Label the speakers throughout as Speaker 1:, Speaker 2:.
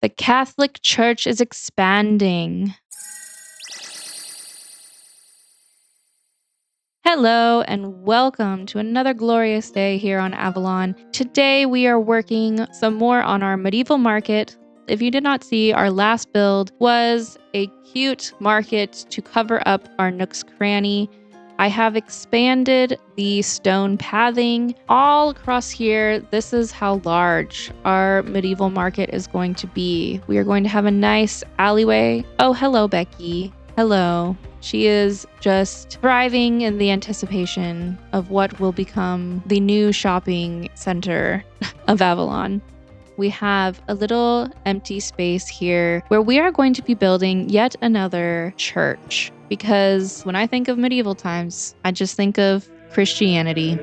Speaker 1: The Catholic Church is expanding. Hello and welcome to another glorious day here on Avalon. Today we are working some more on our medieval market. If you did not see, our last build was a cute market to cover up our nook's cranny. I have expanded the stone pathing all across here. This is how large our medieval market is going to be. We are going to have a nice alleyway. Oh, hello, Becky. Hello. She is just thriving in the anticipation of what will become the new shopping center of Avalon. We have a little empty space here where we are going to be building yet another church. Because when I think of medieval times, I just think of Christianity.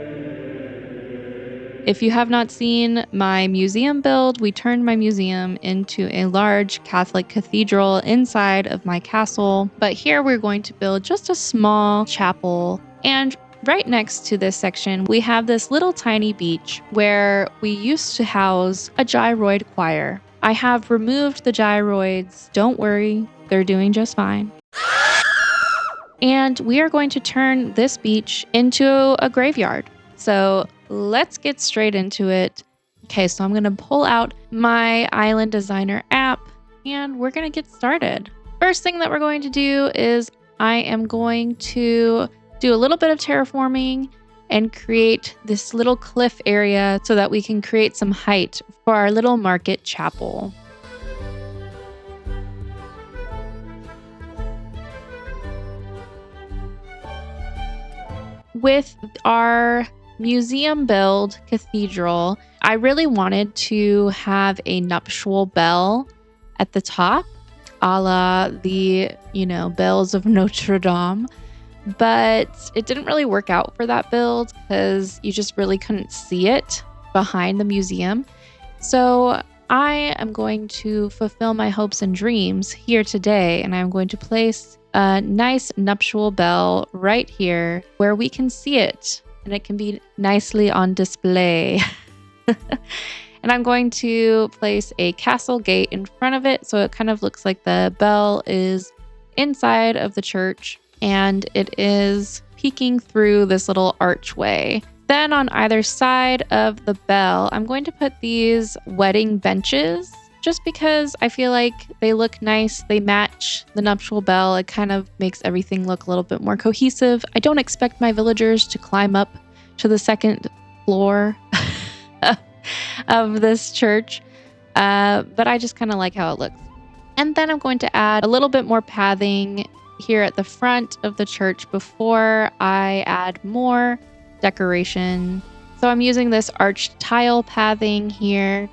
Speaker 1: If you have not seen my museum build, we turned my museum into a large Catholic cathedral inside of my castle. But here we're going to build just a small chapel. And right next to this section, we have this little tiny beach where we used to house a gyroid choir. I have removed the gyroids. Don't worry, they're doing just fine. And we are going to turn this beach into a graveyard. So let's get straight into it. Okay, so I'm going to pull out my Island Designer app and we're going to get started. First thing that we're going to do is I am going to do a little bit of terraforming and create this little cliff area so that we can create some height for our little market chapel. With our museum build cathedral, I really wanted to have a nuptial bell at the top, a la the, bells of Notre Dame. But it didn't really work out for that build because you just really couldn't see it behind the museum. So I am going to fulfill my hopes and dreams here today, and I'm going to place a nice nuptial bell right here where we can see it and it can be nicely on display. And I'm going to place a castle gate in front of it so it kind of looks like the bell is inside of the church and it is peeking through this little archway. Then on either side of the bell, I'm going to put these wedding benches just because I feel like they look nice. They match the nuptial bell. It kind of makes everything look a little bit more cohesive. I don't expect my villagers to climb up to the second floor of this church, but I just kind of like how it looks. And then I'm going to add a little bit more pathing here at the front of the church before I add more decoration. So I'm using this arched tile pathing here.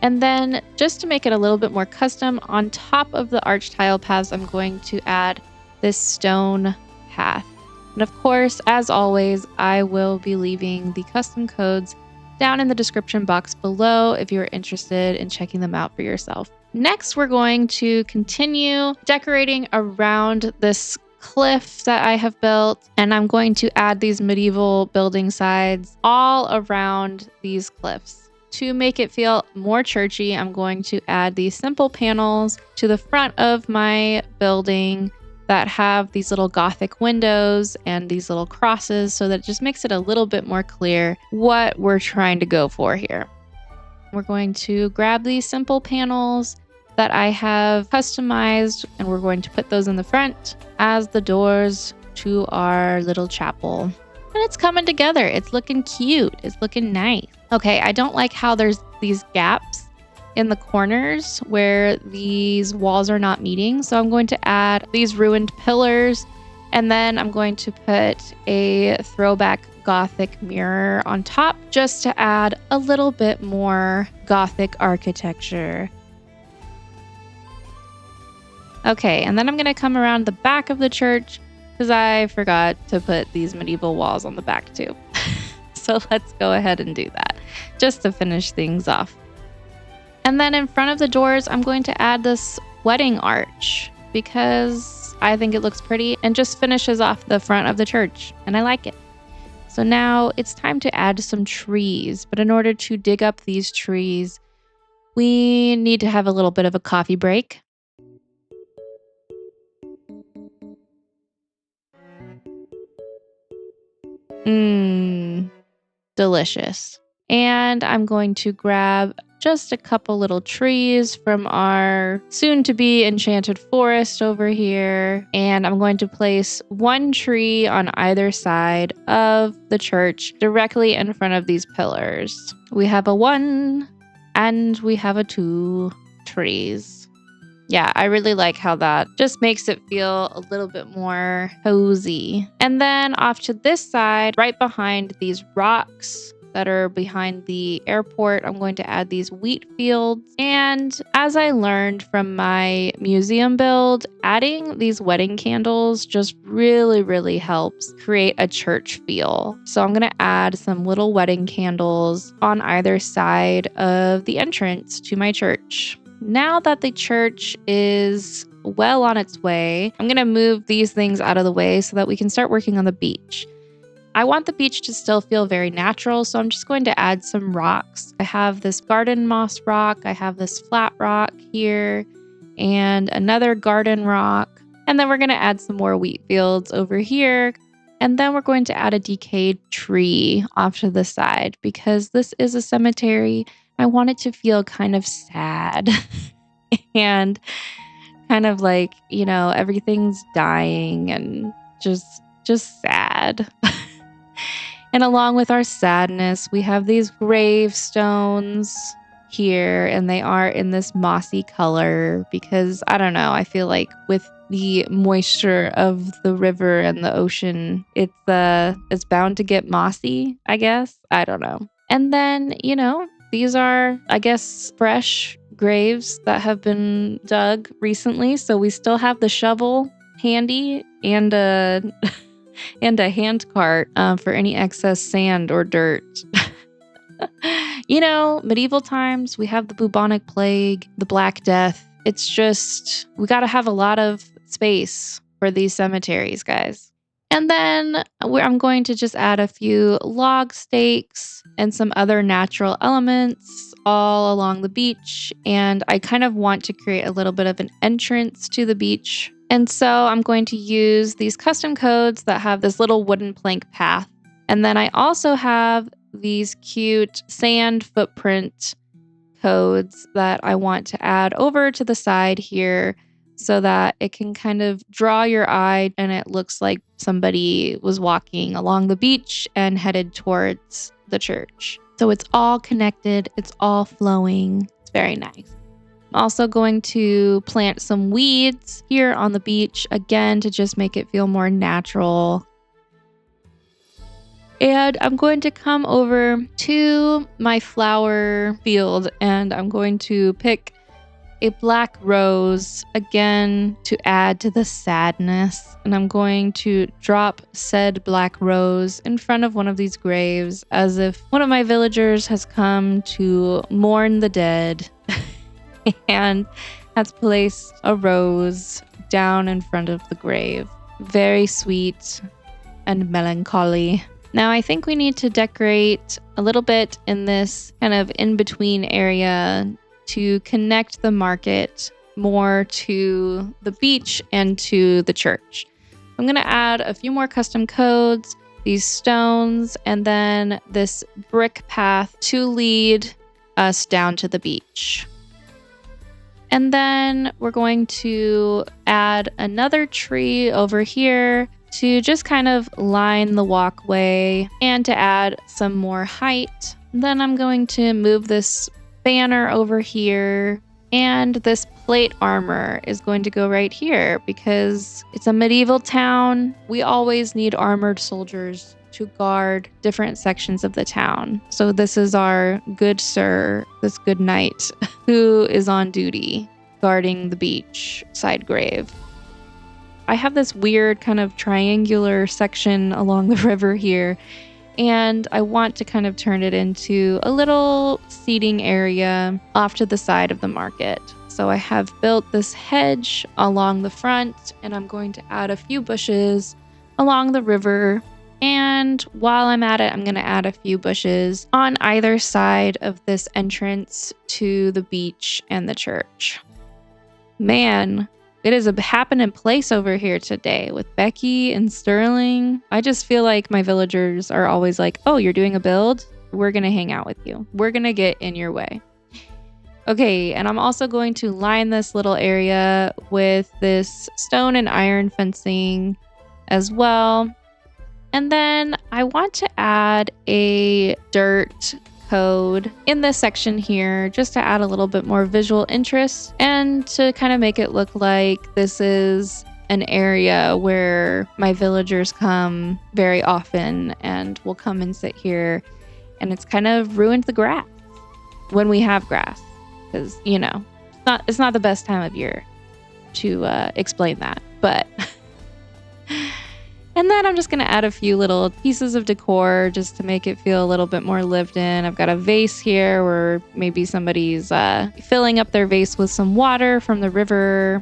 Speaker 1: And then just to make it a little bit more custom, on top of the arched tile paths, I'm going to add this stone path. And of course, as always, I will be leaving the custom codes down in the description box below if you're interested in checking them out for yourself. Next, we're going to continue decorating around this cliff that I have built, and I'm going to add these medieval building sides all around these cliffs. To make it feel more churchy, I'm going to add these simple panels to the front of my building that have these little Gothic windows and these little crosses so that it just makes it a little bit more clear what we're trying to go for here. We're going to grab these simple panels that I have customized and we're going to put those in the front as the doors to our little chapel. And it's coming together. It's looking cute. It's looking nice. Okay, I don't like how there's these gaps in the corners where these walls are not meeting. So I'm going to add these ruined pillars and then I'm going to put a throwback Gothic mirror on top just to add a little bit more Gothic architecture. Okay, and then I'm going to come around the back of the church because I forgot to put these medieval walls on the back too. So let's go ahead and do that just to finish things off. And then in front of the doors, I'm going to add this wedding arch because I think it looks pretty and just finishes off the front of the church and I like it. So now it's time to add some trees, but in order to dig up these trees, We need to have a little bit of a coffee break. Mmm, delicious. And I'm going to grab just a couple little trees from our soon-to-be enchanted forest over here. And I'm going to place one tree on either side of the church directly in front of these pillars. We have a 1 and we have a 2 trees. Yeah, I really like how that just makes it feel a little bit more cozy. And then off to this side, right behind these rocks that are behind the airport, I'm going to add these wheat fields. And as I learned from my museum build, adding these wedding candles just really helps create a church feel. So I'm going to add some little wedding candles on either side of the entrance to my church. Now that the church is well on its way, I'm going to move these things out of the way so that we can start working on the beach. I want the beach to still feel very natural, so I'm just going to add some rocks. I have this garden moss rock, I have this flat rock here, and another garden rock. And then we're going to add some more wheat fields over here. And then we're going to add a decayed tree off to the side because this is a cemetery. I want it to feel kind of sad and kind of like, everything's dying and just sad. And along with our sadness, we have these gravestones here, and they are in this mossy color because, I don't know, I feel like with the moisture of the river and the ocean, it's bound to get mossy, I guess. I don't know. And then, these are, I guess, fresh graves that have been dug recently. So we still have the shovel handy and a hand cart for any excess sand or dirt. Medieval times, we have the bubonic plague, the Black Death. It's just, we got to have a lot of space for these cemeteries, guys. And then I'm going to just add a few log stakes and some other natural elements all along the beach. And I kind of want to create a little bit of an entrance to the beach. And so I'm going to use these custom codes that have this little wooden plank path. And then I also have these cute sand footprint codes that I want to add over to the side here so that it can kind of draw your eye and it looks like somebody was walking along the beach and headed towards the church. So it's all connected, it's all flowing. It's very nice. I'm also going to plant some weeds here on the beach, again, to just make it feel more natural. And I'm going to come over to my flower field and I'm going to pick a black rose, again, to add to the sadness. And I'm going to drop said black rose in front of one of these graves as if one of my villagers has come to mourn the dead and has placed a rose down in front of the grave. Very sweet and melancholy. Now I think we need to decorate a little bit in this kind of in-between area to connect the market more to the beach and to the church. I'm going to add a few more custom codes, these stones, and then this brick path to lead us down to the beach. And then we're going to add another tree over here to just kind of line the walkway and to add some more height. Then I'm going to move this banner over here, and this plate armor is going to go right here because it's a medieval town. We always need armored soldiers to guard different sections of the town. So this is our good sir, this good knight, who is on duty guarding the beach side grave. I have this weird kind of triangular section along the river here, and I want to kind of turn it into a little seating area off to the side of the market. So I have built this hedge along the front, and I'm going to add a few bushes along the river And while I'm at it, I'm going to add a few bushes on either side of this entrance to the beach and the church. Man, it is a happening place over here today with Becky and Sterling. I just feel like my villagers are always like, oh, you're doing a build? We're going to hang out with you. We're going to get in your way. Okay, and I'm also going to line this little area with this stone and iron fencing as well. And then I want to add a dirt code in this section here just to add a little bit more visual interest and to kind of make it look like this is an area where my villagers come very often and will come and sit here. And it's kind of ruined the grass when we have grass because, you know, it's not the best time of year to explain that, but... And then I'm just going to add a few little pieces of decor just to make it feel a little bit more lived in. I've got a vase here where maybe somebody's filling up their vase with some water from the river.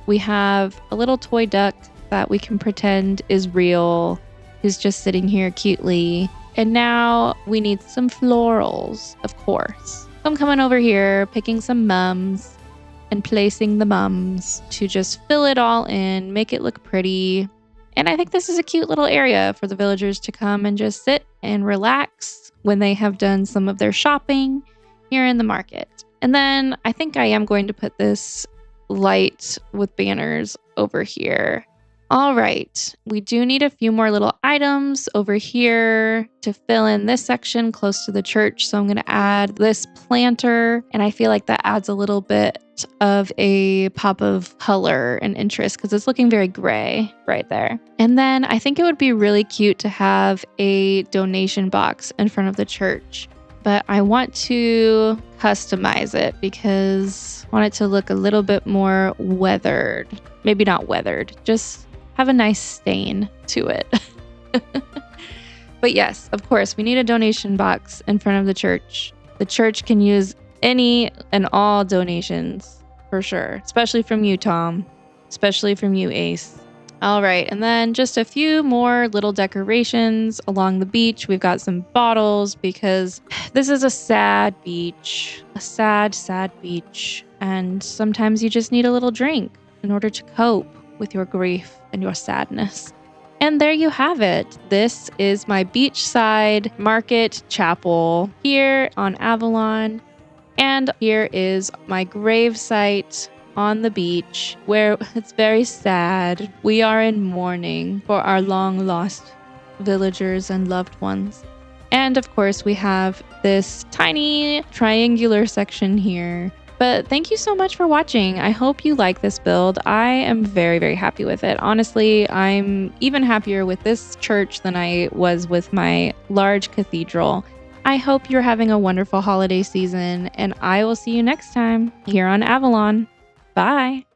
Speaker 1: We have a little toy duck that we can pretend is real, who's just sitting here cutely. And now we need some florals, of course. So I'm coming over here, picking some mums and placing the mums to just fill it all in, make it look pretty. And I think this is a cute little area for the villagers to come and just sit and relax when they have done some of their shopping here in the market. And then I think I am going to put this light with banners over here. All right, we do need a few more little items over here to fill in this section close to the church. So I'm going to add this planter, and I feel like that adds a little bit of a pop of color and interest because it's looking very gray right there. And then I think it would be really cute to have a donation box in front of the church, but I want to customize it because I want it to look a little bit more weathered. Maybe not weathered, just have a nice stain to it. But yes, of course, we need a donation box in front of the church. The church can use any and all donations for sure, especially from you, Tom, especially from you, Ace. All right, and then just a few more little decorations along the beach. We've got some bottles because this is a sad beach, a sad, sad beach. And sometimes you just need a little drink in order to cope with your grief and your sadness. And there you have it. This is my beachside market chapel here on Avalon. And here is my grave site on the beach where it's very sad. We are in mourning for our long lost villagers and loved ones. And of course, we have this tiny triangular section here. But thank you so much for watching. I hope you like this build. I am very, very happy with it. Honestly, I'm even happier with this church than I was with my large cathedral. I hope you're having a wonderful holiday season, and I will see you next time here on Avalon. Bye.